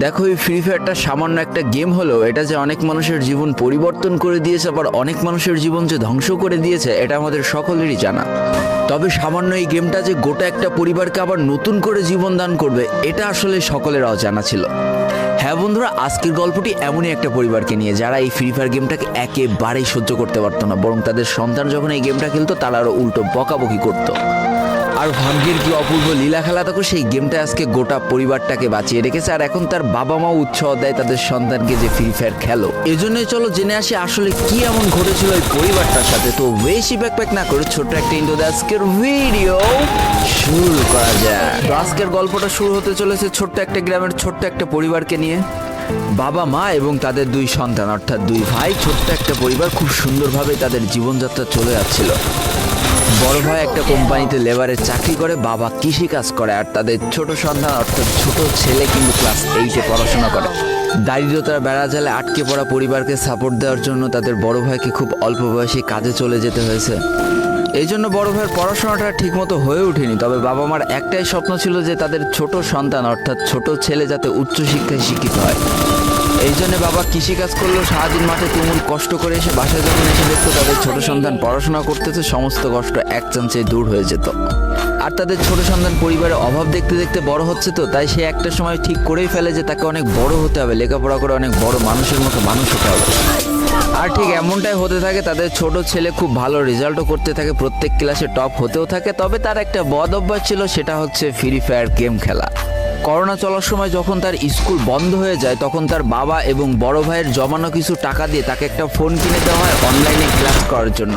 দেখো, এই ফ্রি ফায়ারটা সামান্য একটা গেম হলেও এটা যে অনেক মানুষের জীবন পরিবর্তন করে দিয়েছে, আবার অনেক মানুষের জীবন যে ধ্বংস করে দিয়েছে, এটা আমাদের সকলেরই জানা। তবে সামান্য এই গেমটা যে গোটা একটা পরিবারকে আবার নতুন করে জীবন দান করবে, এটা আসলে সকলের অজানা ছিল। হ্যাঁ বন্ধুরা, আজকের গল্পটি এমনই একটা পরিবারকে নিয়ে যারা এই ফ্রি ফায়ার গেমটাকে একেবারেই সহ্য করতে পারতো না, বরং তাদের সন্তান যখন এই গেমটা খেলতো তারা আরও উল্টো বকাবকি করতো। আর ভাগ্যের কি অপূর্ব লীলা খেলা, তখন সেই গেমটা আজকে গোটা পরিবারটাকে বাঁচিয়ে রেখেছে। আর এখন তার বাবা মাও উৎসাহ দেয় তাদের সন্তানকে যে ফ্রি ফায়ার খেলো। এজন্যই চলো জেনে আসি আসলে কি এমন ঘটেছিল এই পরিবারটার সাথে। তো বেশি ব্যাকপ্যাক না করে ছোট্ট একটা ইন্ট্রো দিয়ে আজকের ভিডিও শুরু করা যায়। তো আজকের গল্পটা শুরু হতে চলেছে ছোট্ট একটা গ্রামের ছোট্ট একটা পরিবারকে নিয়ে। বাবা মা এবং তাদের দুই সন্তান অর্থাৎ দুই ভাই, ছোট্ট একটা পরিবার, খুব সুন্দরভাবে তাদের জীবনযাত্রা চলে যাচ্ছিল। বড় ভাই একটা কোম্পানিতে লেবারের চাকরি করে, বাবা কৃষি কাজ করে, আর তাদের ছোট সন্তান অর্থাৎ ছোট ছেলে কিন্তু ক্লাস 8-এ পড়াশোনা করে। দারিদ্রতার বেড়াজালে আটকে পড়া পরিবারকে সাপোর্ট দেওয়ার জন্য তাদের বড় ভাইকে খুব অল্প বয়সে কাজে চলে যেতে হয়েছে। এই জন্য বড় ভাইয়ের পড়াশোনাটা ঠিকমতো হয়ে ওঠেনি। তবে বাবা মার একটাই স্বপ্ন ছিল যে তাদের ছোট সন্তান অর্থাৎ ছোট ছেলে যাতে উচ্চশিক্ষায় শিক্ষিত হয়। এই জন্য বাবা কৃষিকাজ করলেও সারাদিন মাঠে তুমুল কষ্ট করে এসে বাসায় যখন এসে দেখতো তাদের ছোট সন্তান পড়াশোনা করতেছে, সমস্ত কষ্ট এক চান্সে দূর হয়ে যেত। আর তাদের ছোট সন্তান পরিবারের অভাব দেখতে দেখতে বড় হচ্ছে, তো তাই সে একটা সময় ঠিক করেই ফেলে যে তাকে অনেক বড় হতে হবে, লেখাপড়া করে অনেক বড় মানুষের মতো মানুষ হতে হবে। আর ঠিক এমনটাই হতে থাকে। তাদের ছোট ছেলে খুব ভালো রেজাল্টও করতে থাকে, প্রত্যেক ক্লাসে টপ হতেও থাকে। তবে তার একটা বদ অভ্যাস ছিল, সেটা হচ্ছে ফ্রি ফায়ার গেম খেলা। করোনা চলার সময় যখন তার স্কুল বন্ধ হয়ে যায়, তখন তার বাবা এবং বড় ভাইয়ের জমানো কিছু টাকা দিয়ে তাকে একটা ফোন কিনে দেওয়া হয় অনলাইনে ক্লাস করার জন্য।